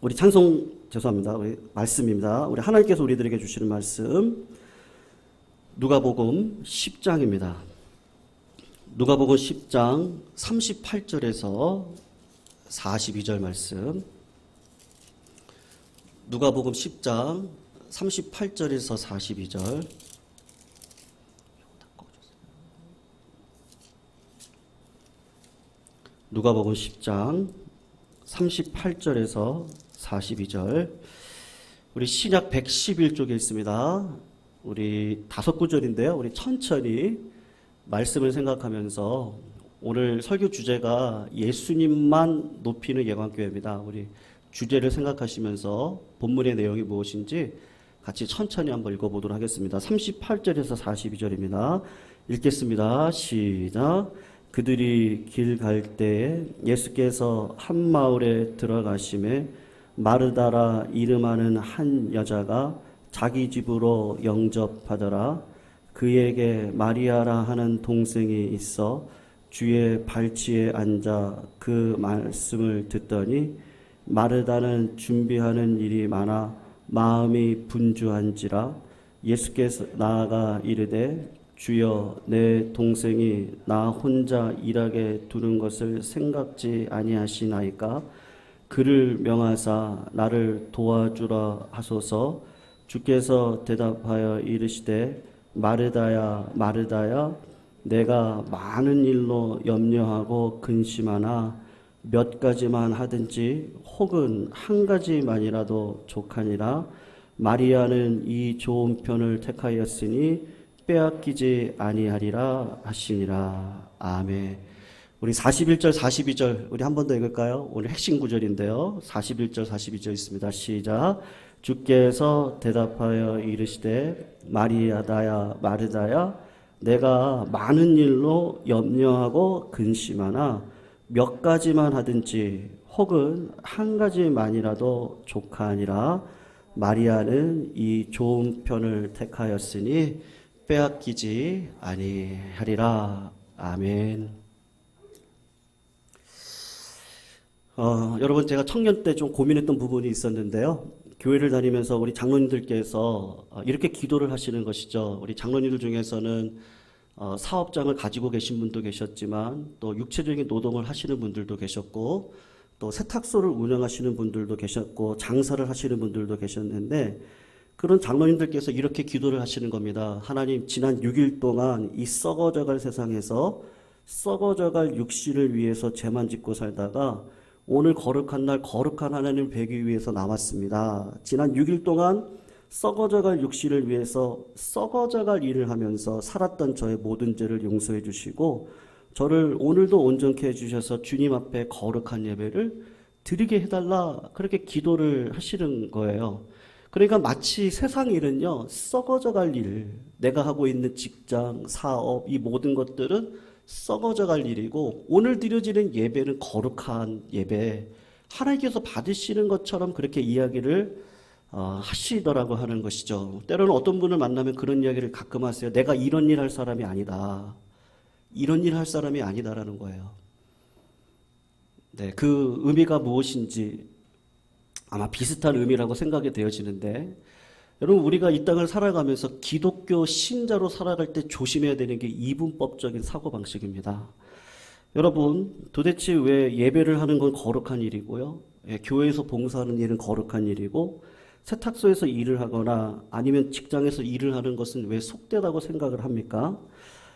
우리 찬송 죄송합니다. 우리 말씀입니다. 우리 하나님께서 우리들에게 주시는 말씀 누가복음 10장입니다. 누가복음 10장 38절에서 42절 말씀. 누가복음 10장 38절에서 42절. 누가복음 10장 38절에서 42절. 우리 신약 111쪽에 있습니다. 우리 5구절인데요. 우리 천천히 말씀을 생각하면서 오늘 설교 주제가 예수님만 높이는 예관교회입니다. 우리 주제를 생각하시면서 본문의 내용이 무엇인지 같이 천천히 한번 읽어보도록 하겠습니다. 38절에서 42절입니다. 읽겠습니다. 시작. 그들이 길 갈 때에 예수께서 한 마을에 들어가심에 마르다라 이름하는 한 여자가 자기 집으로 영접하더라. 그에게 마리아라 하는 동생이 있어 주의 발치에 앉아 그 말씀을 듣더니 마르다는 준비하는 일이 많아 마음이 분주한지라. 예수께서 나아가 이르되 주여, 내 동생이 나 혼자 일하게 두는 것을 생각지 아니하시나이까? 그를 명하사 나를 도와주라 하소서. 주께서 대답하여 이르시되 마르다야 마르다야, 내가 많은 일로 염려하고 근심하나 몇 가지만 하든지 혹은 한 가지만이라도 족하니라. 마리아는 이 좋은 편을 택하였으니 빼앗기지 아니하리라 하시니라. 아멘. 우리 41절 42절 우리 한 번 더 읽을까요? 오늘 핵심 구절인데요. 41절 42절 있습니다. 시작. 주께서 대답하여 이르시되 마리아다야 마르다야, 내가 많은 일로 염려하고 근심하나 몇 가지만 하든지 혹은 한 가지만이라도 족하니라. 마리아는 이 좋은 편을 택하였으니 빼앗기지 아니하리라. 아멘. 여러분, 제가 청년 때 좀 고민했던 부분이 있었는데요. 교회를 다니면서 우리 장로님들께서 이렇게 기도를 하시는 것이죠. 우리 장로님들 중에서는 사업장을 가지고 계신 분도 계셨지만 또 육체적인 노동을 하시는 분들도 계셨고 또 세탁소를 운영하시는 분들도 계셨고 장사를 하시는 분들도 계셨는데, 그런 장로님들께서 이렇게 기도를 하시는 겁니다. 하나님, 지난 6일 동안 이 썩어져갈 세상에서 썩어져갈 육신을 위해서 죄만 짓고 살다가 오늘 거룩한 날 거룩한 하나님을 뵈기 위해서 나왔습니다. 지난 6일 동안 썩어져갈 육신을 위해서 썩어져갈 일을 하면서 살았던 저의 모든 죄를 용서해 주시고 저를 오늘도 온전케 해주셔서 주님 앞에 거룩한 예배를 드리게 해달라, 그렇게 기도를 하시는 거예요. 그러니까 마치 세상 일은요, 썩어져갈 일, 내가 하고 있는 직장, 사업, 이 모든 것들은 썩어져갈 일이고 오늘 드려지는 예배는 거룩한 예배, 하나님께서 받으시는 것처럼 그렇게 이야기를 하시더라고 하는 것이죠. 때로는 어떤 분을 만나면 그런 이야기를 가끔 하세요. 내가 이런 일 할 사람이 아니다. 이런 일 할 사람이 아니다라는 거예요. 네, 그 의미가 무엇인지 아마 비슷한 의미라고 생각이 되어지는데, 여러분, 우리가 이 땅을 살아가면서 기독교 신자로 살아갈 때 조심해야 되는 게 이분법적인 사고방식입니다. 여러분, 도대체 왜 예배를 하는 건 거룩한 일이고요, 교회에서 봉사하는 일은 거룩한 일이고, 세탁소에서 일을 하거나 아니면 직장에서 일을 하는 것은 왜 속되다고 생각을 합니까?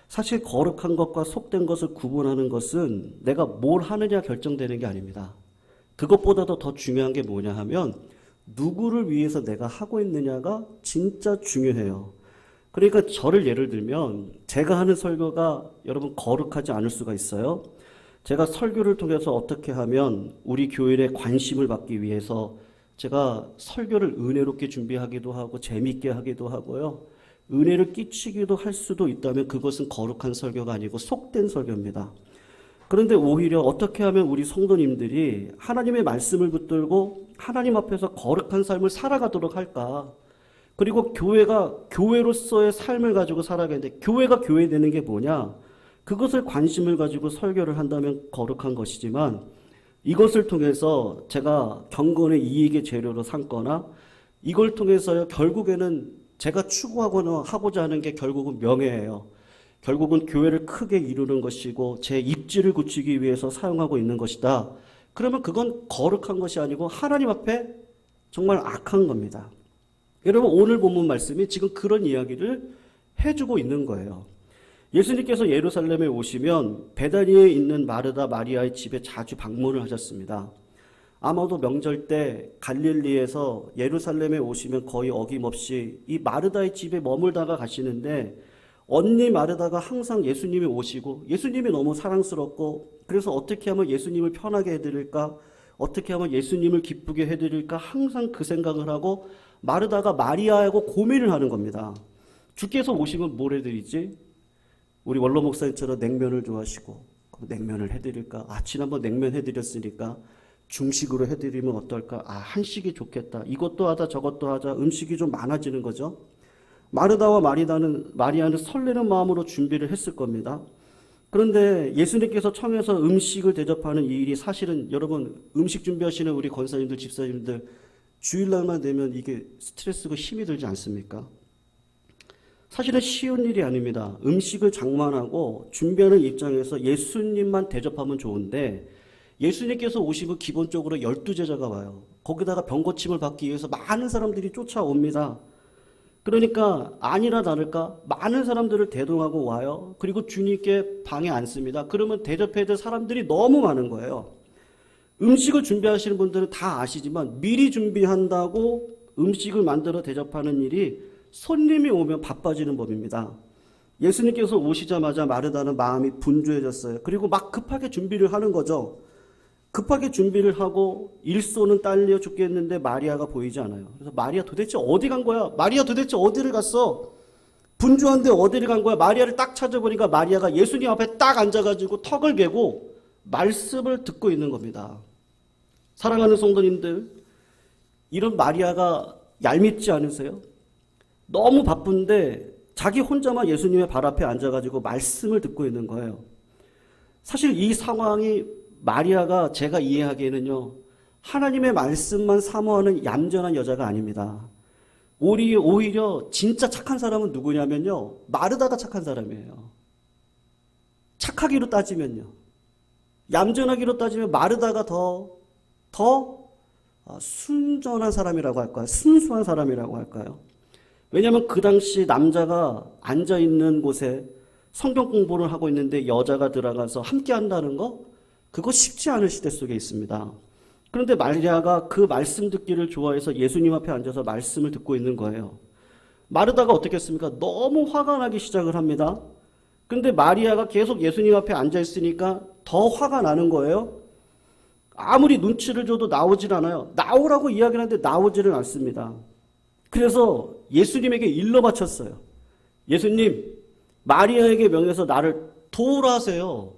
사실 거룩한 것과 속된 것을 구분하는 것은 내가 뭘 하느냐 결정되는 게 아닙니다. 그것보다도 더 중요한 게 뭐냐 하면 누구를 위해서 내가 하고 있느냐가 진짜 중요해요. 그러니까 저를 예를 들면 제가 하는 설교가 여러분 거룩하지 않을 수가 있어요. 제가 설교를 통해서 어떻게 하면 우리 교인의 관심을 받기 위해서 제가 설교를 은혜롭게 준비하기도 하고 재미있게 하기도 하고요, 은혜를 끼치기도 할 수도 있다면 그것은 거룩한 설교가 아니고 속된 설교입니다. 그런데 오히려 어떻게 하면 우리 성도님들이 하나님의 말씀을 붙들고 하나님 앞에서 거룩한 삶을 살아가도록 할까? 그리고 교회가 교회로서의 삶을 가지고 살아가는데 교회가 교회되는 게 뭐냐? 그것을 관심을 가지고 설교를 한다면 거룩한 것이지만 이것을 통해서 제가 경건의 이익의 재료로 삼거나 이걸 통해서 결국에는 제가 추구하거나 하고자 하는 게 결국은 명예예요. 결국은 교회를 크게 이루는 것이고 제 입지를 굳히기 위해서 사용하고 있는 것이다. 그러면 그건 거룩한 것이 아니고 하나님 앞에 정말 악한 겁니다. 여러분 오늘 본문 말씀이 지금 그런 이야기를 해주고 있는 거예요. 예수님께서 예루살렘에 오시면 베다니에 있는 마르다 마리아의 집에 자주 방문을 하셨습니다. 아마도 명절 때 갈릴리에서 예루살렘에 오시면 거의 어김없이 이 마르다의 집에 머물다가 가시는데 언니 마르다가 항상 예수님이 오시고 예수님이 너무 사랑스럽고 그래서 어떻게 하면 예수님을 편하게 해드릴까? 어떻게 하면 예수님을 기쁘게 해드릴까? 항상 그 생각을 하고 마르다가 마리아하고 고민을 하는 겁니다. 주께서 오시면 뭘 해드리지? 우리 원로 목사님처럼 냉면을 좋아하시고 냉면을 해드릴까? 지난번 냉면 해드렸으니까 중식으로 해드리면 어떨까? 한식이 좋겠다. 이것도 하자 저것도 하자. 음식이 좀 많아지는 거죠. 마르다와 마리아는 설레는 마음으로 준비를 했을 겁니다. 그런데 예수님께서 청해서 음식을 대접하는 이 일이 사실은 여러분 음식 준비하시는 우리 권사님들 집사님들 주일날만 되면 이게 스트레스고 힘이 들지 않습니까? 사실은 쉬운 일이 아닙니다. 음식을 장만하고 준비하는 입장에서 예수님만 대접하면 좋은데 예수님께서 오시면 기본적으로 12제자가 와요. 거기다가 병고침을 받기 위해서 많은 사람들이 쫓아옵니다. 그러니까 아니나 다를까 많은 사람들을 대동하고 와요. 그리고 주님께 방에 앉습니다. 그러면 대접해야 될 사람들이 너무 많은 거예요. 음식을 준비하시는 분들은 다 아시지만 미리 준비한다고 음식을 만들어 대접하는 일이 손님이 오면 바빠지는 법입니다. 예수님께서 오시자마자 마르다는 마음이 분주해졌어요. 그리고 막 급하게 준비를 하는 거죠. 급하게 준비를 하고 일손은 딸려 죽겠는데 마리아가 보이지 않아요. 그래서 마리아 도대체 어디 간 거야? 마리아 도대체 어디를 갔어? 분주한데 어디를 간 거야? 마리아를 딱 찾아보니까 마리아가 예수님 앞에 딱 앉아가지고 턱을 개고 말씀을 듣고 있는 겁니다. 사랑하는 성도님들, 이런 마리아가 얄밉지 않으세요? 너무 바쁜데 자기 혼자만 예수님의 발 앞에 앉아가지고 말씀을 듣고 있는 거예요. 사실 이 상황이 마리아가 제가 이해하기에는요, 하나님의 말씀만 사모하는 얌전한 여자가 아닙니다. 오히려 진짜 착한 사람은 누구냐면요, 마르다가 착한 사람이에요. 착하기로 따지면요. 얌전하기로 따지면 마르다가 더 순전한 사람이라고 할까요? 순수한 사람이라고 할까요? 왜냐하면 그 당시 남자가 앉아있는 곳에 성경 공부를 하고 있는데 여자가 들어가서 함께 한다는 거? 그거 쉽지 않은 시대 속에 있습니다. 그런데 마리아가 그 말씀 듣기를 좋아해서 예수님 앞에 앉아서 말씀을 듣고 있는 거예요. 마르다가 어떻게 했습니까? 너무 화가 나기 시작을 합니다. 그런데 마리아가 계속 예수님 앞에 앉아있으니까 더 화가 나는 거예요. 아무리 눈치를 줘도 나오질 않아요. 나오라고 이야기를 하는데 나오지를 않습니다. 그래서 예수님에게 일러 바쳤어요. 예수님, 마리아에게 명해서 나를 도우라 하세요.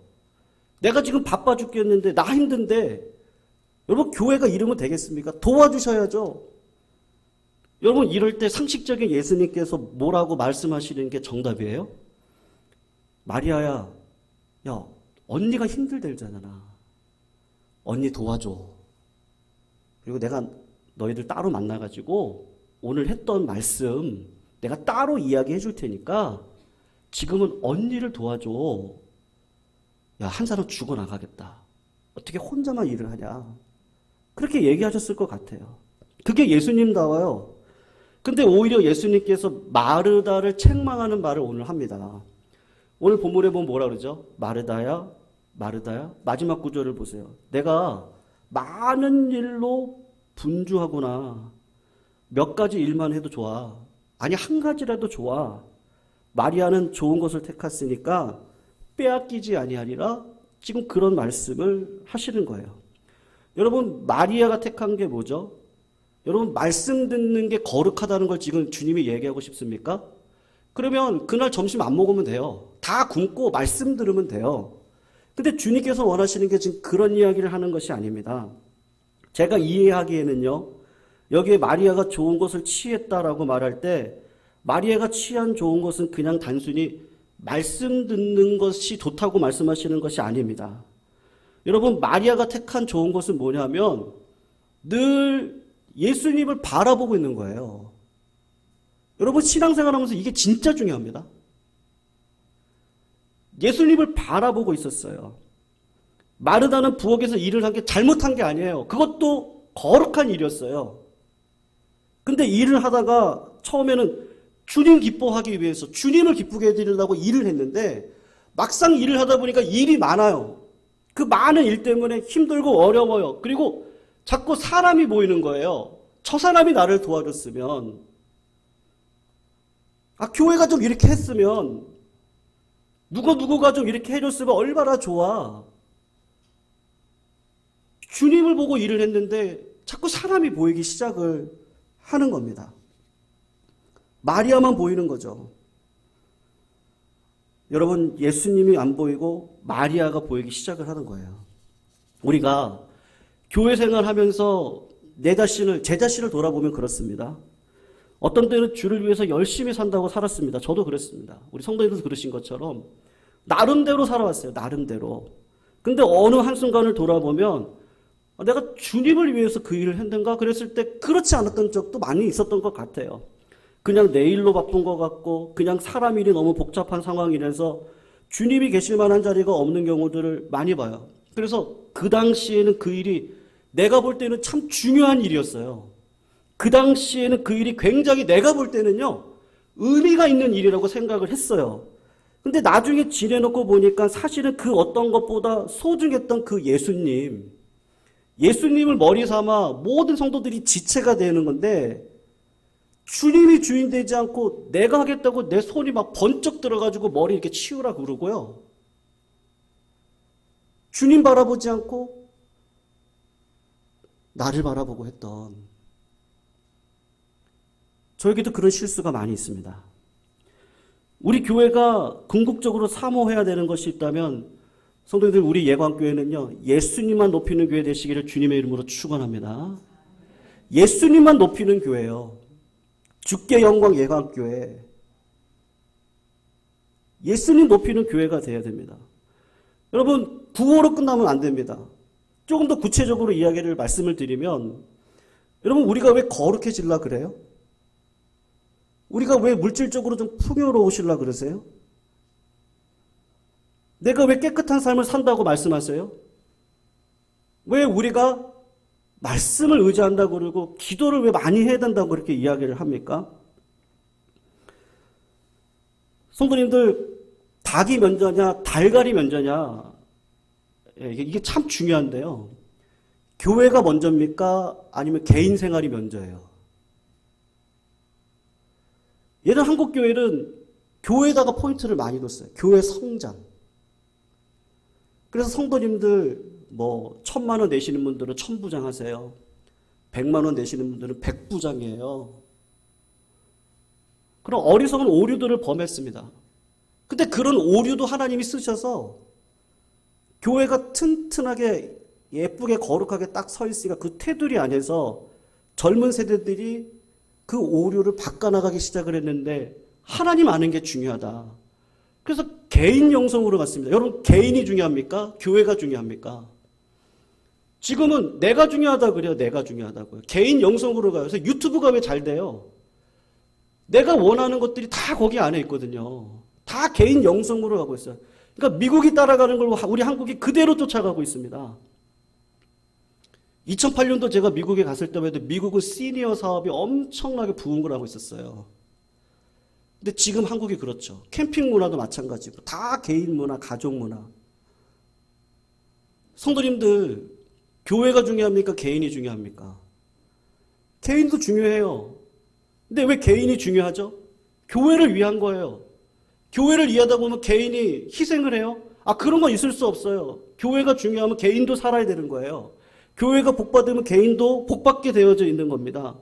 내가 지금 바빠 죽겠는데 나 힘든데 여러분 교회가 이러면 되겠습니까? 도와주셔야죠. 여러분 이럴 때 상식적인 예수님께서 뭐라고 말씀하시는 게 정답이에요? 마리아야, 야 언니가 힘들대잖아. 언니 도와줘. 그리고 내가 너희들 따로 만나가지고 오늘 했던 말씀 내가 따로 이야기해 줄 테니까 지금은 언니를 도와줘. 야, 한 사람 죽어나가겠다. 어떻게 혼자만 일을 하냐. 그렇게 얘기하셨을 것 같아요. 그게 예수님다워요. 근데 오히려 예수님께서 마르다를 책망하는 말을 오늘 합니다. 오늘 본문에 보면 뭐라 그러죠? 마르다야, 마르다야. 마지막 구절을 보세요. 내가 많은 일로 분주하구나. 몇 가지 일만 해도 좋아. 아니 한 가지라도 좋아. 마리아는 좋은 것을 택했으니까 빼앗기지 아니하리라. 지금 그런 말씀을 하시는 거예요. 여러분 마리아가 택한 게 뭐죠? 여러분 말씀 듣는 게 거룩하다는 걸 지금 주님이 얘기하고 싶습니까? 그러면 그날 점심 안 먹으면 돼요. 다 굶고 말씀 들으면 돼요. 근데 주님께서 원하시는 게 지금 그런 이야기를 하는 것이 아닙니다. 제가 이해하기에는요, 여기에 마리아가 좋은 것을 취했다라고 말할 때 마리아가 취한 좋은 것은 그냥 단순히 말씀 듣는 것이 좋다고 말씀하시는 것이 아닙니다. 여러분, 마리아가 택한 좋은 것은 뭐냐면 늘 예수님을 바라보고 있는 거예요. 여러분, 신앙생활하면서 이게 진짜 중요합니다. 예수님을 바라보고 있었어요. 마르다는 부엌에서 일을 한 게 잘못한 게 아니에요. 그것도 거룩한 일이었어요. 근데 일을 하다가 처음에는 주님 기뻐하기 위해서 주님을 기쁘게 해드리려고 일을 했는데 막상 일을 하다 보니까 일이 많아요. 그 많은 일 때문에 힘들고 어려워요. 그리고 자꾸 사람이 보이는 거예요. 저 사람이 나를 도와줬으면, 교회가 좀 이렇게 했으면, 누구가 좀 이렇게 해줬으면 얼마나 좋아. 주님을 보고 일을 했는데 자꾸 사람이 보이기 시작을 하는 겁니다. 마리아만 보이는 거죠. 여러분, 예수님이 안 보이고 마리아가 보이기 시작을 하는 거예요. 우리가 교회 생활하면서 제 자신을 돌아보면 그렇습니다. 어떤 때는 주를 위해서 열심히 산다고 살았습니다. 저도 그랬습니다. 우리 성도님들도 그러신 것처럼 나름대로 살아왔어요. 나름대로. 근데 어느 한순간을 돌아보면 내가 주님을 위해서 그 일을 했는가 그랬을 때 그렇지 않았던 적도 많이 있었던 것 같아요. 그냥 내 일로 바쁜 것 같고 그냥 사람 일이 너무 복잡한 상황이라서 주님이 계실 만한 자리가 없는 경우들을 많이 봐요. 그래서 그 당시에는 그 일이 내가 볼 때는 참 중요한 일이었어요. 그 당시에는 그 일이 굉장히 내가 볼 때는요, 의미가 있는 일이라고 생각을 했어요. 근데 나중에 지내놓고 보니까 사실은 그 어떤 것보다 소중했던 그 예수님을 머리 삼아 모든 성도들이 지체가 되는 건데 주님이 주인 되지 않고 내가 하겠다고 내 손이 막 번쩍 들어가지고 머리 이렇게 치우라 그러고요. 주님 바라보지 않고 나를 바라보고 했던, 저에게도 그런 실수가 많이 있습니다. 우리 교회가 궁극적으로 사모해야 되는 것이 있다면 성도님들, 우리 예광교회는요, 예수님만 높이는 교회 되시기를 주님의 이름으로 축원합니다. 예수님만 높이는 교회요. 주께 영광 예광교회. 예수님 높이는 교회가 되어야 됩니다. 여러분, 구호로 끝나면 안 됩니다. 조금 더 구체적으로 이야기를 말씀을 드리면, 여러분, 우리가 왜 거룩해지려 그래요? 우리가 왜 물질적으로 좀 풍요로우시려 그러세요? 내가 왜 깨끗한 삶을 산다고 말씀하세요? 왜 우리가 말씀을 의지한다고 그러고 기도를 왜 많이 해야 된다고 그렇게 이야기를 합니까? 성도님들, 닭이 먼저냐 달걀이 먼저냐, 이게 참 중요한데요. 교회가 먼저입니까? 아니면 개인 생활이 먼저예요? 예전 한국 교회는 교회에다가 포인트를 많이 뒀어요. 교회 성장. 그래서 성도님들 1,000만 원 내시는 분들은 1,000부장 하세요. 100만 원 내시는 분들은 100부장이에요. 그런 어리석은 오류들을 범했습니다. 근데 그런 오류도 하나님이 쓰셔서 교회가 튼튼하게 예쁘게 거룩하게 딱 서 있으니까 그 테두리 안에서 젊은 세대들이 그 오류를 바꿔나가기 시작을 했는데 하나님 아는 게 중요하다. 그래서 개인 영성으로 갔습니다. 여러분, 개인이 중요합니까? 교회가 중요합니까? 지금은 내가 중요하다 그래요. 내가 중요하다고요. 개인 영성으로 가요. 그래서 유튜브가 왜 잘 돼요? 내가 원하는 것들이 다 거기 안에 있거든요. 다 개인 영성으로 가고 있어요. 그러니까 미국이 따라가는 걸 우리 한국이 그대로 쫓아가고 있습니다. 2008년도 제가 미국에 갔을 때만 해도 미국은 시니어 사업이 엄청나게 부흥을 하고 있었어요. 근데 지금 한국이 그렇죠. 캠핑 문화도 마찬가지고 다 개인 문화, 가족 문화. 성도님들, 교회가 중요합니까? 개인이 중요합니까? 개인도 중요해요. 근데 왜 개인이 중요하죠? 교회를 위한 거예요. 교회를 이해하다 보면 개인이 희생을 해요? 그런 건 있을 수 없어요. 교회가 중요하면 개인도 살아야 되는 거예요. 교회가 복받으면 개인도 복받게 되어져 있는 겁니다.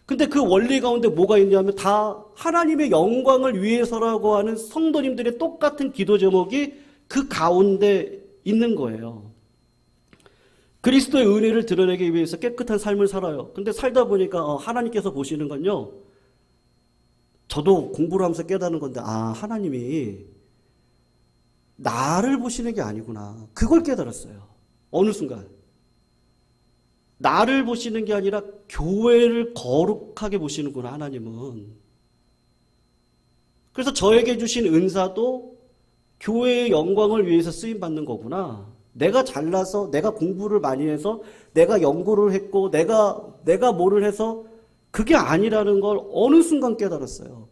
근데 그 원리 가운데 뭐가 있냐면 다 하나님의 영광을 위해서라고 하는 성도님들의 똑같은 기도 제목이 그 가운데 있는 거예요. 그리스도의 은혜를 드러내기 위해서 깨끗한 삶을 살아요. 근데 살다 보니까 하나님께서 보시는 건요, 저도 공부를 하면서 깨닫는 건데, 하나님이 나를 보시는 게 아니구나. 그걸 깨달았어요. 어느 순간. 나를 보시는 게 아니라 교회를 거룩하게 보시는구나, 하나님은. 그래서 저에게 주신 은사도 교회의 영광을 위해서 쓰임받는 거구나. 내가 잘나서, 내가 공부를 많이 해서, 내가 연구를 했고, 내가 뭐를 해서 그게 아니라는 걸 어느 순간 깨달았어요.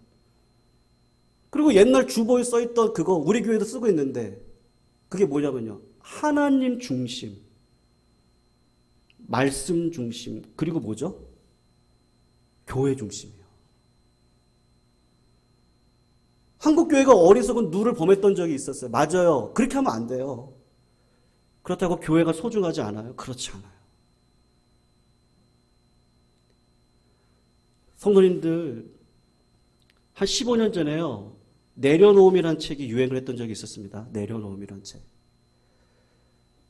그리고 옛날 주보에 써있던 그거 우리 교회도 쓰고 있는데 그게 뭐냐면요. 하나님 중심, 말씀 중심, 그리고 뭐죠? 교회 중심이에요. 한국 교회가 어리석은 누를 범했던 적이 있었어요. 맞아요. 그렇게 하면 안 돼요. 그렇다고 교회가 소중하지 않아요? 그렇지 않아요. 성도님들, 한 15년 전에요. 내려놓음이라는 책이 유행을 했던 적이 있었습니다. 내려놓음이라는 책.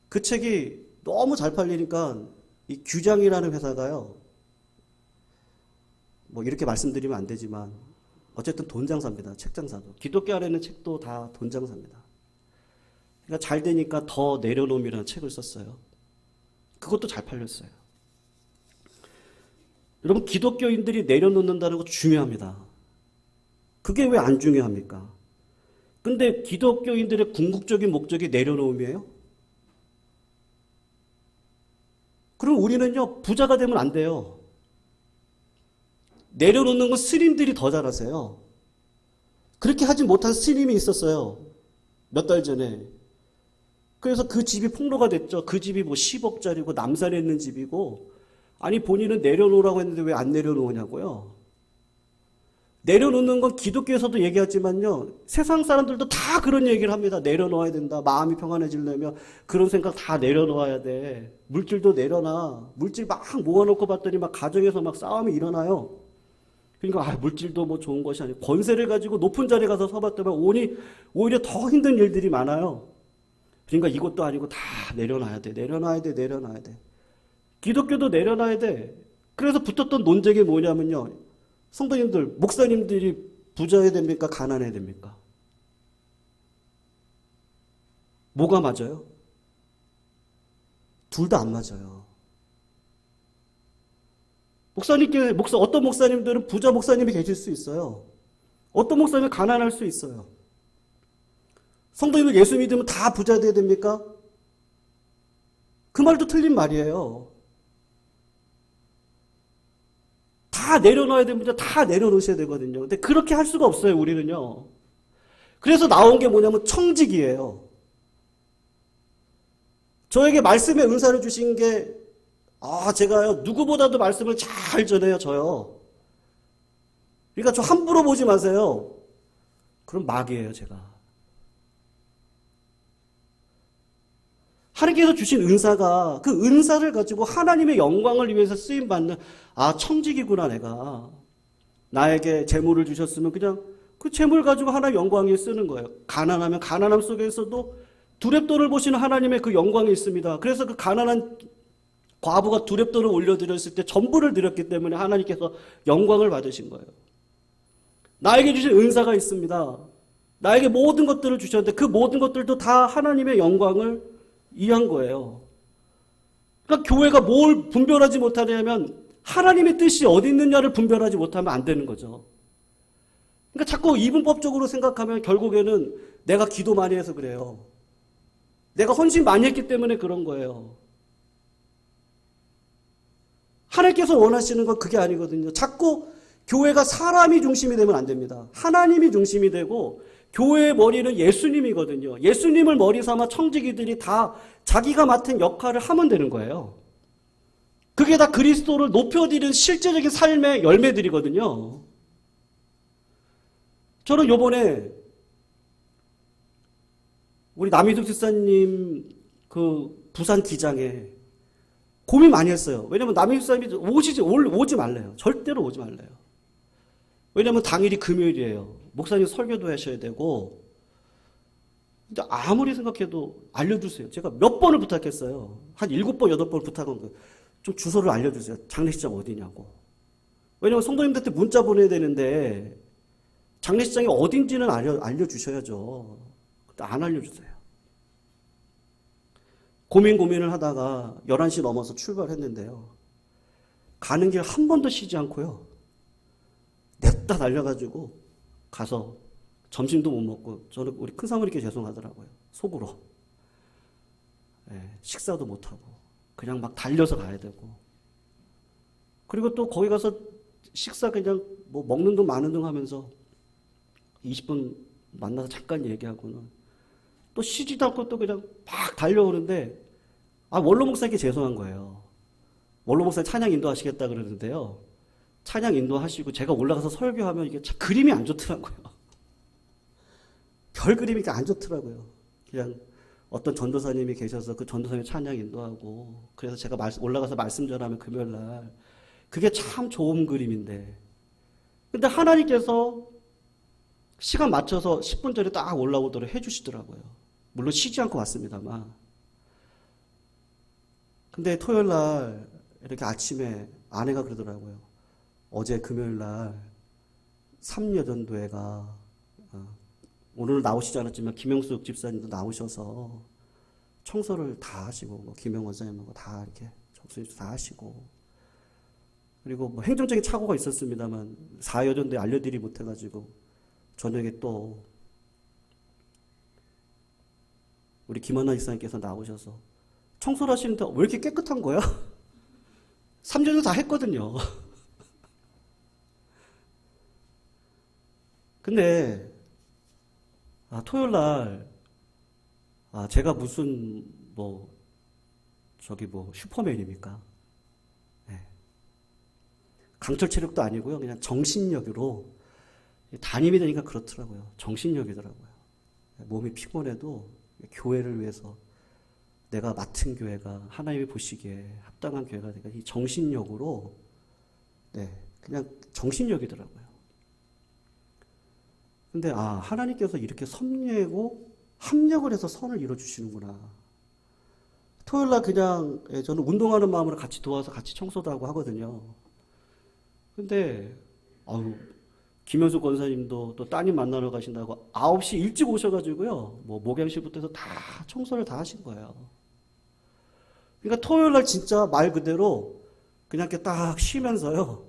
그 책이 너무 잘 팔리니까 이 규장이라는 회사가요. 뭐 이렇게 말씀드리면 안 되지만 어쨌든 돈 장사입니다. 책 장사도. 기독교 안에는 책도 다 돈 장사입니다. 그러니까 잘 되니까 더 내려놓음이라는 책을 썼어요. 그것도 잘 팔렸어요. 여러분, 기독교인들이 내려놓는다는 거 중요합니다. 그게 왜 안 중요합니까? 근데 기독교인들의 궁극적인 목적이 내려놓음이에요? 그럼 우리는요, 부자가 되면 안 돼요. 내려놓는 건 스님들이 더 잘하세요. 그렇게 하지 못한 스님이 있었어요. 몇 달 전에. 그래서 그 집이 폭로가 됐죠. 그 집이 뭐 10억짜리고 남산에 있는 집이고, 아니 본인은 내려놓으라고 했는데 왜 안 내려놓으냐고요. 내려놓는 건 기독교에서도 얘기하지만요, 세상 사람들도 다 그런 얘기를 합니다. 내려놓아야 된다. 마음이 평안해지려면 그런 생각 다 내려놓아야 돼. 물질도 내려놔. 물질 막 모아놓고 봤더니 막 가정에서 막 싸움이 일어나요. 그러니까 물질도 뭐 좋은 것이 아니고 권세를 가지고 높은 자리에 가서 서봤더니 오히려 더 힘든 일들이 많아요. 그러니까 이것도 아니고 다 내려놔야 돼. 내려놔야 돼. 내려놔야 돼. 기독교도 내려놔야 돼. 그래서 붙었던 논쟁이 뭐냐면요, 성도님들, 목사님들이 부자여야 됩니까? 가난해야 됩니까? 뭐가 맞아요? 둘 다 안 맞아요. 어떤 목사님들은 부자 목사님이 계실 수 있어요. 어떤 목사님은 가난할 수 있어요. 성도님들 예수 믿으면 다 부자 돼야 됩니까? 그 말도 틀린 말이에요. 다 내려놔야 됩니다. 다 내려놓으셔야 되거든요. 근데 그렇게 할 수가 없어요, 우리는요. 그래서 나온 게 뭐냐면 청직이에요. 저에게 말씀의 은사를 주신 게, 제가요, 누구보다도 말씀을 잘 전해요, 저요. 그러니까 저 함부로 보지 마세요. 그럼 마귀예요, 제가. 하나님께서 주신 은사가, 그 은사를 가지고 하나님의 영광을 위해서 쓰임받는, 청직이구나, 내가. 나에게 재물을 주셨으면 그냥 그 재물 가지고 하나님의 영광에 쓰는 거예요. 가난하면 가난함 속에서도 두렙돈을 보시는 하나님의 그 영광이 있습니다. 그래서 그 가난한 과부가 두렙돈을 올려드렸을 때 전부를 드렸기 때문에 하나님께서 영광을 받으신 거예요. 나에게 주신 은사가 있습니다. 나에게 모든 것들을 주셨는데 그 모든 것들도 다 하나님의 영광을 위한 거예요. 그러니까 교회가 뭘 분별하지 못하냐면 하나님의 뜻이 어디 있느냐를 분별하지 못하면 안 되는 거죠. 그러니까 자꾸 이분법적으로 생각하면 결국에는 내가 기도 많이 해서 그래요. 내가 헌신 많이 했기 때문에 그런 거예요. 하나님께서 원하시는 건 그게 아니거든요. 자꾸 교회가 사람이 중심이 되면 안 됩니다. 하나님이 중심이 되고 교회의 머리는 예수님이거든요. 예수님을 머리 삼아 청지기들이 다 자기가 맡은 역할을 하면 되는 거예요. 그게 다 그리스도를 높여드리는 실제적인 삶의 열매들이거든요. 저는 요번에 우리 남희숙 집사님 그 부산 기장에 고민 많이 했어요. 왜냐면 남희숙 집사님이 오지 말래요. 절대로 오지 말래요. 왜냐면 당일이 금요일이에요. 목사님 설교도 하셔야 되고. 근데 아무리 생각해도 알려주세요. 제가 몇 번을 부탁했어요. 한 7번, 8번 부탁한 거예요. 좀 주소를 알려주세요. 장례식장 어디냐고. 왜냐면 성도님들한테 문자 보내야 되는데 장례식장이 어딘지는 알려주셔야죠. 근데 안 알려주세요. 고민을 하다가 11시 넘어서 출발했는데요. 가는 길 한 번도 쉬지 않고요. 냅다 달려가지고 가서 점심도 못 먹고, 저는 우리 큰 사모님께 죄송하더라고요. 속으로. 식사도 못하고 그냥 막 달려서 가야 되고, 그리고 또 거기 가서 식사 그냥 뭐 먹는 둥 마는 둥 하면서 20분 만나서 잠깐 얘기하고는 또 쉬지도 않고 또 그냥 막 달려오는데, 원로 목사님께 죄송한 거예요. 원로 목사님 찬양 인도하시겠다 그러는데요. 찬양 인도하시고 제가 올라가서 설교하면 이게 참 그림이 안 좋더라고요. 별 그림이 안 좋더라고요. 그냥 어떤 전도사님이 계셔서 그 전도사님 찬양 인도하고, 그래서 제가 올라가서 말씀 전하면 금요일 날 그게 참 좋은 그림인데, 근데 하나님께서 시간 맞춰서 10분 전에 딱 올라오도록 해주시더라고요. 물론 쉬지 않고 왔습니다만. 근데 토요일 날 이렇게 아침에 아내가 그러더라고요. 어제 금요일 날 삼여전도회가, 오늘은 나오시지 않았지만 김영숙 집사님도 나오셔서 청소를 다 하시고, 뭐 김영 원사님하고 다 이렇게 청소 다 하시고, 그리고 뭐 행정적인 착오가 있었습니다만 사여전도에 알려드리지 못해가지고 저녁에 또 우리 김하나 집사님께서 나오셔서 청소를 하시는데 왜 이렇게 깨끗한 거야? 3년도 다 했거든요. 근데 토요일 날 제가 무슨 슈퍼맨입니까? 강철 체력도 아니고요. 그냥 정신력으로 담임이 되니까 그렇더라고요. 정신력이더라고요. 몸이 피곤해도 교회를 위해서 내가 맡은 교회가 하나님이 보시기에 합당한 교회가 되니까 이 정신력으로, 그냥 정신력이더라고요. 근데 하나님께서 이렇게 섭리하고 합력을 해서 선을 이뤄주시는구나. 토요일 날 그냥 저는 운동하는 마음으로 같이 도와서 같이 청소도 하고 하거든요. 근데 김현숙 권사님도 또 따님 만나러 가신다고 9시 일찍 오셔가지고요, 목양실부터 해서 다 청소를 다 하신 거예요. 그러니까 토요일 날 진짜 말 그대로 그냥 이렇게 딱 쉬면서요,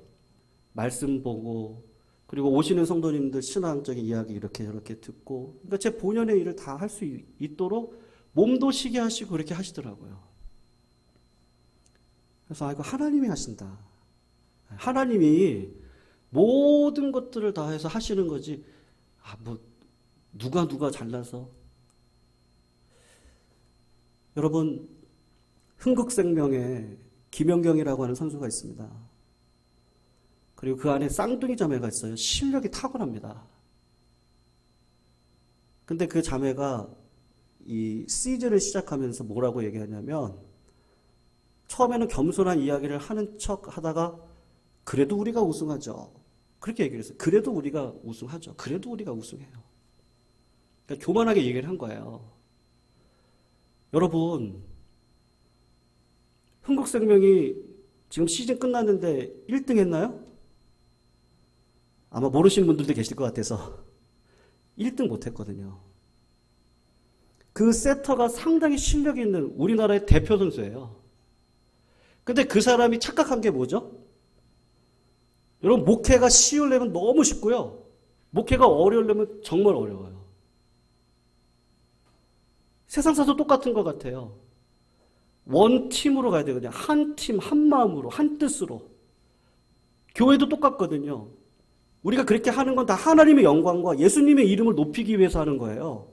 말씀 보고, 그리고 오시는 성도님들 신앙적인 이야기 이렇게 저렇게 듣고, 그러니까 제 본연의 일을 다 할 수 있도록 몸도 쉬게 하시고 그렇게 하시더라고요. 그래서 이거 하나님이 하신다. 하나님이 모든 것들을 다 해서 하시는 거지, 누가 잘나서. 여러분, 흥국생명에 김연경이라고 하는 선수가 있습니다. 그리고 그 안에 쌍둥이 자매가 있어요. 실력이 탁월합니다. 근데 그 자매가 이 시즌을 시작하면서 뭐라고 얘기하냐면, 처음에는 겸손한 이야기를 하는 척 하다가 그래도 우리가 우승하죠. 그렇게 얘기를 했어요. 그래도 우리가 우승하죠. 그래도 우리가 우승해요. 그러니까 교만하게 얘기를 한 거예요. 여러분, 흥국생명이 지금 시즌 끝났는데 1등 했나요? 아마 모르시는 분들도 계실 것 같아서 1등 못했거든요. 그 세터가 상당히 실력이 있는 우리나라의 대표 선수예요. 근데 그 사람이 착각한 게 뭐죠? 여러분, 목회가 쉬우려면 너무 쉽고요, 목회가 어려우려면 정말 어려워요. 세상사도 똑같은 것 같아요. 원팀으로 가야 되거든요. 한 팀, 한 마음으로, 한 뜻으로. 교회도 똑같거든요. 우리가 그렇게 하는 건 다 하나님의 영광과 예수님의 이름을 높이기 위해서 하는 거예요.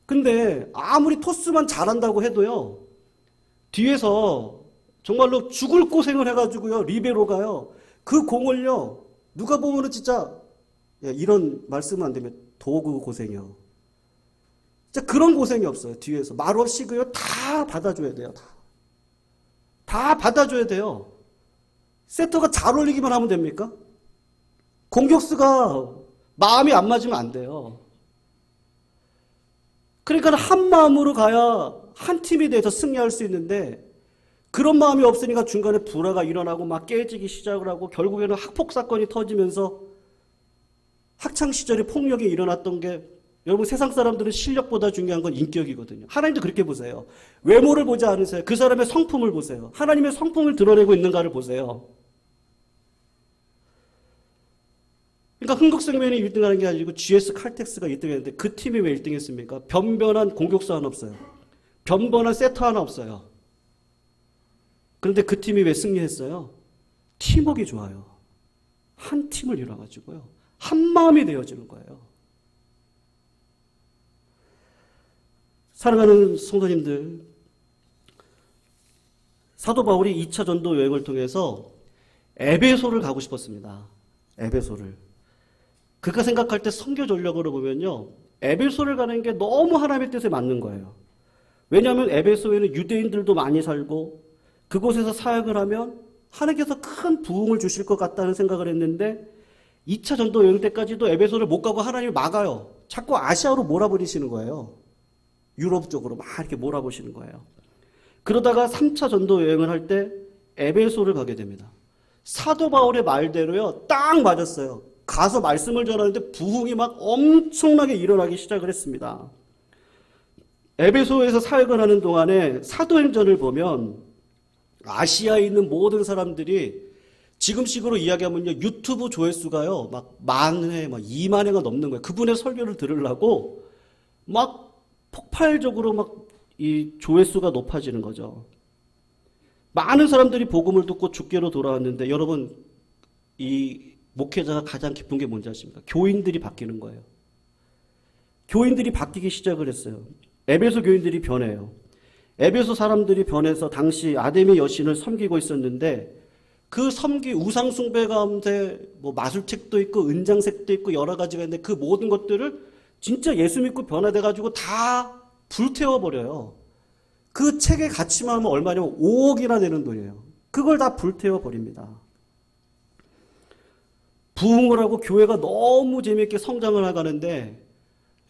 근데 아무리 토스만 잘한다고 해도요, 뒤에서 정말로 죽을 고생을 해가지고요, 리베로가요, 그 공을요, 누가 보면은 진짜, 이런 말씀은 안 되면 도구 고생이요. 진짜 그런 고생이 없어요. 뒤에서 말없이 그요 다 받아줘야 돼요. 다 받아줘야 돼요. 세터가 잘 올리기만 하면 됩니까? 공격수가 마음이 안 맞으면 안 돼요. 그러니까 한 마음으로 가야 한 팀이 돼서 승리할 수 있는데, 그런 마음이 없으니까 중간에 불화가 일어나고 막 깨지기 시작을 하고, 결국에는 학폭 사건이 터지면서 학창시절에 폭력이 일어났던 게 여러분 세상 사람들은 실력보다 중요한 건 인격이거든요. 하나님도 그렇게 보세요. 외모를 보지 않으세요. 그 사람의 성품을 보세요. 하나님의 성품을 드러내고 있는가를 보세요. 그러니까 흥국생명이 1등하는 게 아니고 GS 칼텍스가 1등했는데 그 팀이 왜 1등했습니까? 변변한 공격수 하나 없어요. 변변한 세터 하나 없어요. 그런데 그 팀이 왜 승리했어요? 팀워크가 좋아요. 한 팀을 이뤄가지고요. 한 마음이 되어지는 거예요. 사랑하는 성도님들, 사도 바울이 2차 전도 여행을 통해서 에베소를 가고 싶었습니다. 에베소를. 그가 생각할 때 선교 전략으로 보면요, 에베소를 가는 게 너무 하나님의 뜻에 맞는 거예요. 왜냐하면 에베소에는 유대인들도 많이 살고 그곳에서 사역을 하면 하나님께서 큰 부흥을 주실 것 같다는 생각을 했는데 2차 전도 여행 때까지도 에베소를 못 가고 하나님이 막아요. 자꾸 아시아로 몰아버리시는 거예요. 유럽 쪽으로 막 이렇게 몰아보시는 거예요. 그러다가 3차 전도 여행을 할 때 에베소를 가게 됩니다. 사도 바울의 말대로요, 딱 맞았어요. 가서 말씀을 전하는데 부흥이 막 엄청나게 일어나기 시작을 했습니다. 에베소에서 사역을 하는 동안에 사도행전을 보면 아시아에 있는 모든 사람들이 지금식으로 이야기하면요, 유튜브 조회수가요, 막 10,000회, 막 20,000회가 넘는 거예요. 그분의 설교를 들으려고 막 폭발적으로 막 이 조회수가 높아지는 거죠. 많은 사람들이 복음을 듣고 주께로 돌아왔는데 여러분, 이 목회자가 가장 기쁜 게 뭔지 아십니까? 교인들이 바뀌는 거예요. 교인들이 바뀌기 시작을 했어요. 에베소 교인들이 변해요. 에베소 사람들이 변해서 당시 아데미 여신을 섬기고 있었는데 그 우상 숭배 가운데 뭐 마술책도 있고 은장색도 있고 여러 가지가 있는데 그 모든 것들을 진짜 예수 믿고 변화돼 가지고 다 불태워 버려요. 그 책의 가치만 하면 얼마냐면 5억이나 되는 돈이에요. 그걸 다 불태워 버립니다. 부흥을 하고 교회가 너무 재미있게 성장을 하가는데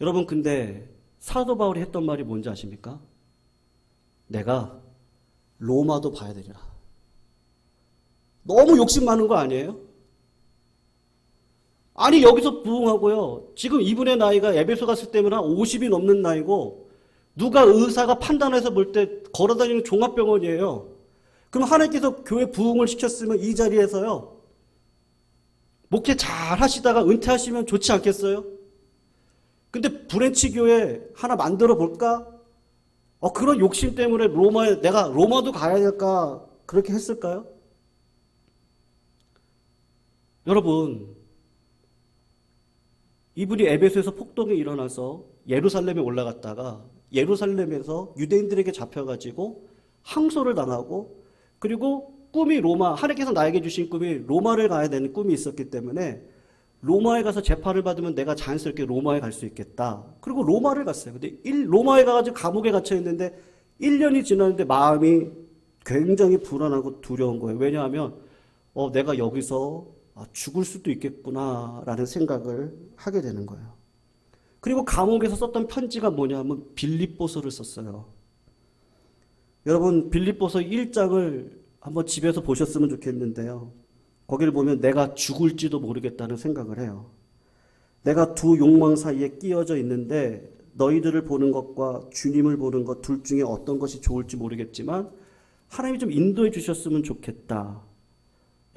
여러분, 근데 사도 바울이 했던 말이 뭔지 아십니까? 내가 로마도 봐야 되리라. 너무 욕심 많은 거 아니에요? 아니, 여기서 부흥하고요, 지금 이분의 나이가 에베소 갔을 때면 한 50이 넘는 나이고 누가 의사가 판단해서 볼 때 걸어다니는 종합병원이에요. 그럼 하나님께서 교회 부흥을 시켰으면 이 자리에서요, 목회 잘 하시다가 은퇴하시면 좋지 않겠어요? 근데 브랜치 교회 하나 만들어 볼까? 그런 욕심 때문에 내가 로마도 가야 될까? 그렇게 했을까요? 여러분, 이분이 에베소에서 폭동이 일어나서 예루살렘에 올라갔다가 예루살렘에서 유대인들에게 잡혀가지고 항소를 당하고, 그리고 꿈이 하나님께서 나에게 주신 꿈이 로마를 가야 되는 꿈이 있었기 때문에 로마에 가서 재판을 받으면 내가 자연스럽게 로마에 갈 수 있겠다. 그리고 로마를 갔어요. 근데 로마에 가가지고 감옥에 gat혀 있는데 1년이 지났는데 마음이 굉장히 불안하고 두려운 거예요. 왜냐하면 내가 여기서 죽을 수도 있겠구나라는 생각을 하게 되는 거예요. 그리고 감옥에서 썼던 편지가 뭐냐면 빌립보서를 썼어요. 여러분, 빌립보서 1장을 한번 집에서 보셨으면 좋겠는데요. 거기를 보면 내가 죽을지도 모르겠다는 생각을 해요. 내가 두 욕망 사이에 끼어져 있는데 너희들을 보는 것과 주님을 보는 것 둘 중에 어떤 것이 좋을지 모르겠지만 하나님이 좀 인도해 주셨으면 좋겠다.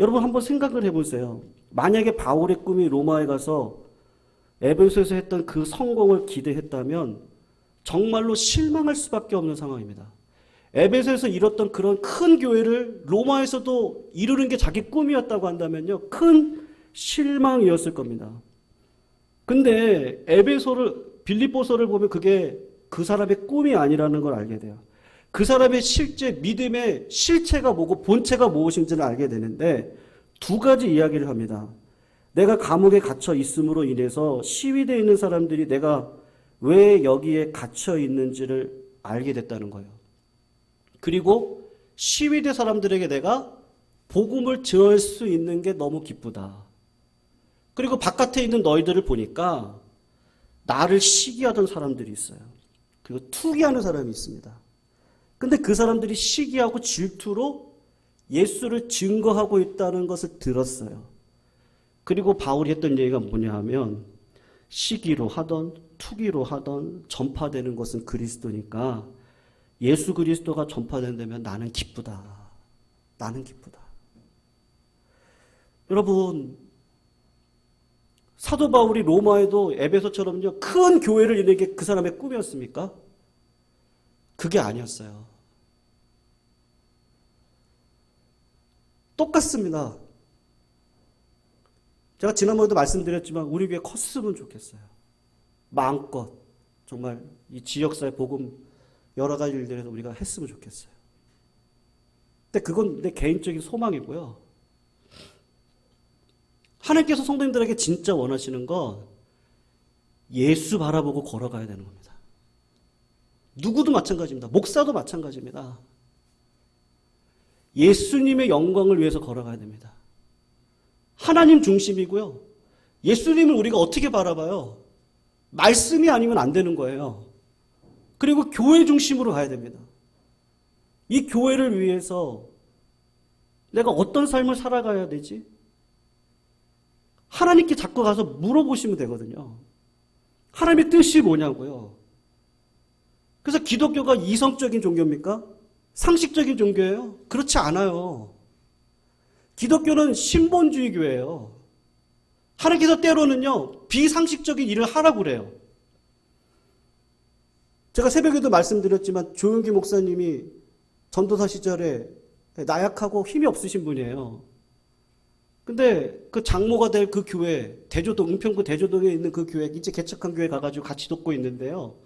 여러분, 한번 생각을 해보세요. 만약에 바울의 꿈이 로마에 가서 에베소에서 했던 그 성공을 기대했다면 정말로 실망할 수밖에 없는 상황입니다. 에베소에서 이뤘던 그런 큰 교회를 로마에서도 이루는 게 자기 꿈이었다고 한다면요, 큰 실망이었을 겁니다. 근데 빌립보서를 보면 그게 그 사람의 꿈이 아니라는 걸 알게 돼요. 그 사람의 실제 믿음의 실체가 뭐고 본체가 무엇인지를 알게 되는데 두 가지 이야기를 합니다. 내가 감옥에 갇혀 있음으로 인해서 시위대에 있는 사람들이 내가 왜 여기에 갇혀 있는지를 알게 됐다는 거예요. 그리고 시위대 사람들에게 내가 복음을 전할 수 있는 게 너무 기쁘다. 그리고 바깥에 있는 너희들을 보니까 나를 시기하던 사람들이 있어요. 그리고 투기하는 사람이 있습니다. 근데 그 사람들이 시기하고 질투로 예수를 증거하고 있다는 것을 들었어요. 그리고 바울이 했던 얘기가 뭐냐 하면 시기로 하던 투기로 하던 전파되는 것은 그리스도니까 예수 그리스도가 전파된다면 나는 기쁘다. 나는 기쁘다. 여러분, 사도 바울이 로마에도 에베소처럼요 큰 교회를 이루는 게 그 사람의 꿈이었습니까? 그게 아니었어요. 똑같습니다. 제가 지난번에도 말씀드렸지만 우리 교회 컸으면 좋겠어요. 마음껏 정말 이 지역사회 복음 여러 가지 일들에서 우리가 했으면 좋겠어요. 근데 그건 내 개인적인 소망이고요. 하나님께서 성도님들에게 진짜 원하시는 건 예수 바라보고 걸어가야 되는 겁니다. 누구도 마찬가지입니다. 목사도 마찬가지입니다. 예수님의 영광을 위해서 걸어가야 됩니다. 하나님 중심이고요. 예수님을 우리가 어떻게 바라봐요? 말씀이 아니면 안 되는 거예요. 그리고 교회 중심으로 가야 됩니다. 이 교회를 위해서 내가 어떤 삶을 살아가야 되지? 하나님께 자꾸 가서 물어보시면 되거든요. 하나님의 뜻이 뭐냐고요. 그래서 기독교가 이성적인 종교입니까? 상식적인 종교예요? 그렇지 않아요. 기독교는 신본주의 교회예요. 하나님께서 때로는요 비상식적인 일을 하라고 그래요. 제가 새벽에도 말씀드렸지만 조용기 목사님이 전도사 시절에 나약하고 힘이 없으신 분이에요. 근데 그 장모가 될 그 교회, 대조동, 은평구 대조동에 있는 그 교회, 이제 개척한 교회 가가지고 같이 돕고 있는데요.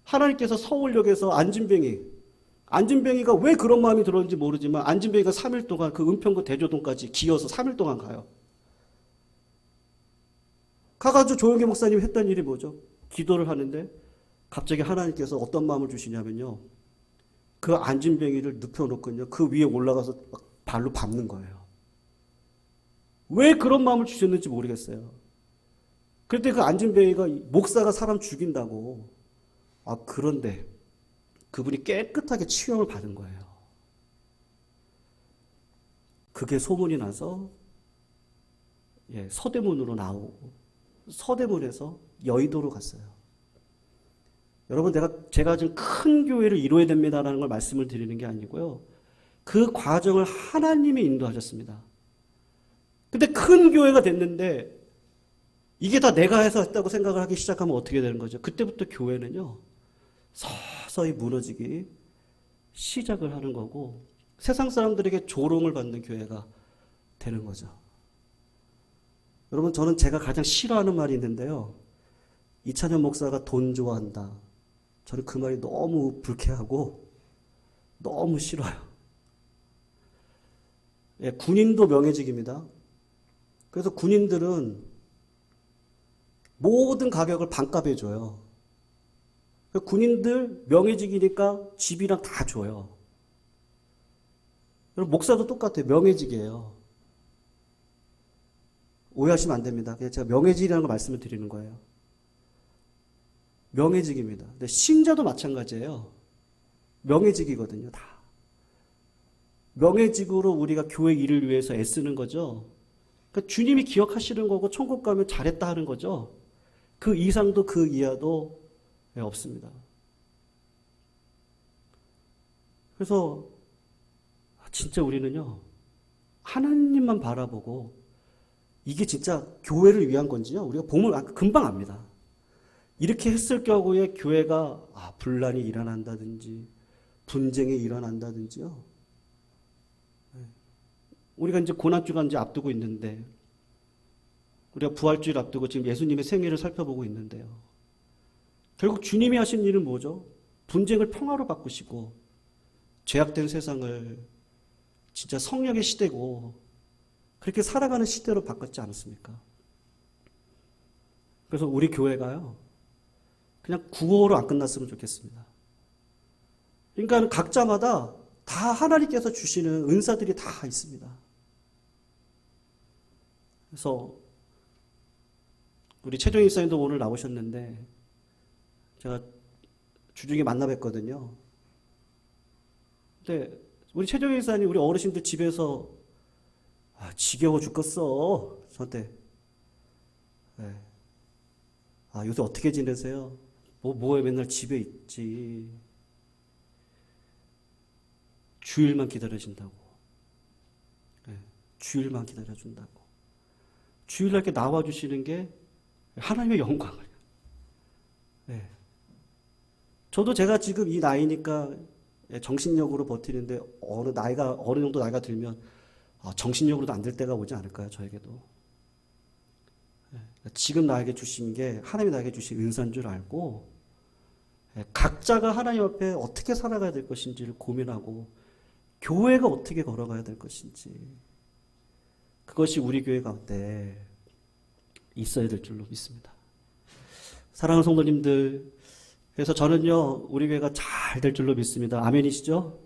하나님께서 서울역에서 안진뱅이가 왜 그런 마음이 들었는지 모르지만 안진뱅이가 3일 동안 그 은평구 대조동까지 기어서 3일 동안 가요. 가가지고 조용기 목사님이 했던 일이 뭐죠? 기도를 하는데 갑자기 하나님께서 어떤 마음을 주시냐면요. 그 안진뱅이를 눕혀놓고요. 그 위에 올라가서 발로 밟는 거예요. 왜 그런 마음을 주셨는지 모르겠어요. 그때 그 안진뱅이가 목사가 사람 죽인다고. 그런데 그분이 깨끗하게 치유를 받은 거예요. 그게 소문이 나서 서대문으로 나오고 서대문에서 여의도로 갔어요. 여러분 제가 지금 큰 교회를 이루어야 됩니다라는 걸 말씀을 드리는 게 아니고요. 그 과정을 하나님이 인도하셨습니다. 근데 큰 교회가 됐는데 이게 다 내가 해서 했다고 생각을 하기 시작하면 어떻게 되는 거죠? 그때부터 교회는요. 서서히 무너지기 시작을 하는 거고 세상 사람들에게 조롱을 받는 교회가 되는 거죠. 여러분 저는 제가 가장 싫어하는 말이 있는데요. 이찬현 목사가 돈 좋아한다. 저는 그 말이 너무 불쾌하고 너무 싫어요. 군인도 명예직입니다. 그래서 군인들은 모든 가격을 반값에 줘요. 군인들 명예직이니까 집이랑 다 줘요. 여러분 목사도 똑같아요. 명예직이에요. 오해하시면 안 됩니다. 그냥 제가 명예직이라는 걸 말씀을 드리는 거예요. 명예직입니다. 근데 신자도 마찬가지예요. 명예직이거든요. 다. 명예직으로 우리가 교회 일을 위해서 애쓰는 거죠. 그러니까 주님이 기억하시는 거고 천국 가면 잘했다 하는 거죠. 그 이상도 그 이하도 없습니다. 그래서 진짜 우리는요. 하나님만 바라보고 이게 진짜 교회를 위한 건지요. 우리가 보면 금방 압니다. 이렇게 했을 경우에 교회가 분란이 일어난다든지 분쟁이 일어난다든지요. 우리가 이제 고난주간 이제 앞두고 있는데 우리가 부활주일 앞두고 지금 예수님의 생애를 살펴보고 있는데요. 결국 주님이 하신 일은 뭐죠? 분쟁을 평화로 바꾸시고 죄악된 세상을 진짜 성령의 시대고 그렇게 살아가는 시대로 바꿨지 않았습니까? 그래서 우리 교회가요. 그냥 구호로 안 끝났으면 좋겠습니다. 그러니까 각자마다 다 하나님께서 주시는 은사들이 다 있습니다. 그래서 우리 최종희 목사님도 오늘 나오셨는데 제가 주중에 만나 뵀거든요. 근데 우리 최종희 목사님 우리 어르신들 집에서 지겨워 죽겠어. 저한테. 요새 어떻게 지내세요? 뭐해 맨날 집에 있지. 주일만 기다려진다고. 주일만 기다려준다고. 주일날 이렇게 나와주시는 게 하나님의 영광을. 저도 제가 지금 이 나이니까 정신력으로 버티는데 어느 정도 나이가 들면 정신력으로도 안 될 때가 오지 않을까요? 저에게도. 지금 나에게 주신 게 하나님이 나에게 주신 은사인 줄 알고 각자가 하나님 앞에 어떻게 살아가야 될 것인지를 고민하고 교회가 어떻게 걸어가야 될 것인지 그것이 우리 교회 가운데 있어야 될 줄로 믿습니다. 사랑하는 성도님들, 그래서 저는요 우리 교회가 잘 될 줄로 믿습니다. 아멘이시죠?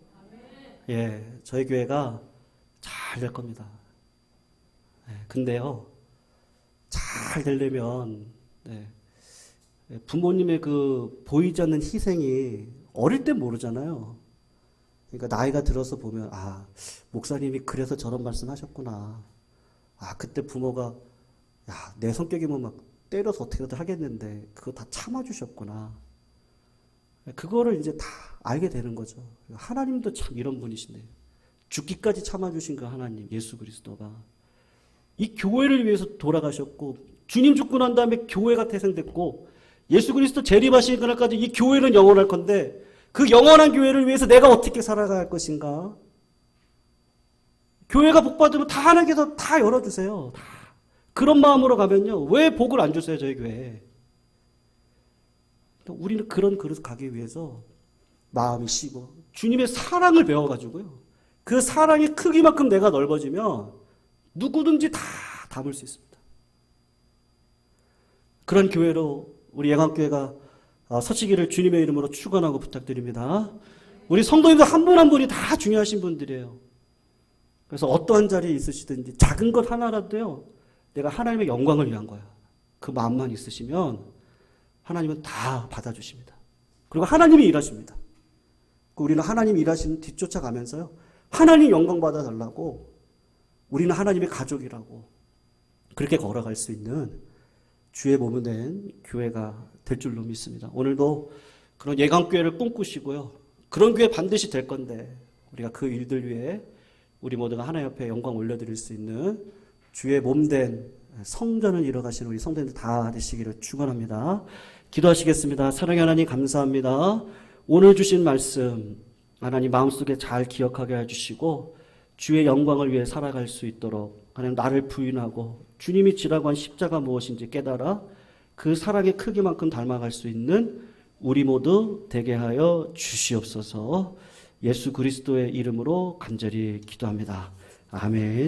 아멘. 저희 교회가 잘 될 겁니다. 근데요 잘 되려면 부모님의 그 보이지 않는 희생이 어릴 땐 모르잖아요. 그러니까 나이가 들어서 보면 목사님이 그래서 저런 말씀하셨구나. 그때 부모가 내 성격이면 막 때려서 어떻게든 하겠는데 그거 다 참아주셨구나. 그거를 이제 다 알게 되는 거죠. 하나님도 참 이런 분이시네요. 죽기까지 참아주신 그 하나님 예수 그리스도가 이 교회를 위해서 돌아가셨고 주님 죽고 난 다음에 교회가 태생됐고 예수 그리스도 재림하시는 그날까지 이 교회는 영원할 건데 그 영원한 교회를 위해서 내가 어떻게 살아가야 할 것인가? 교회가 복 받으면 다 하나님께서 다 열어주세요. 다. 그런 마음으로 가면요. 왜 복을 안 주세요 저희 교회에? 우리는 그런 그릇 가기 위해서 마음이 쉬고 주님의 사랑을 배워가지고요. 그 사랑의 크기만큼 내가 넓어지면 누구든지 다 담을 수 있습니다. 그런 교회로 우리 예강교회가 서치기를 주님의 이름으로 축원하고 부탁드립니다. 우리 성도님들 한 분 한 분이 다 중요하신 분들이에요. 그래서 어떠한 자리에 있으시든지 작은 것 하나라도요. 내가 하나님의 영광을 위한 거야. 그 마음만 있으시면 하나님은 다 받아주십니다. 그리고 하나님이 일하십니다. 우리는 하나님이 일하시는 뒤쫓아가면서요. 하나님 영광 받아달라고 우리는 하나님의 가족이라고 그렇게 걸어갈 수 있는 주의 몸이 된 교회가 될 줄로 믿습니다. 오늘도 그런 예강교회를 꿈꾸시고요. 그런 교회 반드시 될 건데 우리가 그 일들 위해 우리 모두가 하나님 앞에 영광 올려드릴 수 있는 주의 몸 된 성전을 이뤄가시는 우리 성도님들 다 되시기를 축원합니다. 기도하시겠습니다. 사랑의 하나님 감사합니다. 오늘 주신 말씀 하나님 마음속에 잘 기억하게 해주시고 주의 영광을 위해 살아갈 수 있도록 하나님 나를 부인하고 주님이 지라고 한 십자가 무엇인지 깨달아 그 사랑의 크기만큼 닮아갈 수 있는 우리 모두 되게 하여 주시옵소서. 예수 그리스도의 이름으로 간절히 기도합니다. 아멘.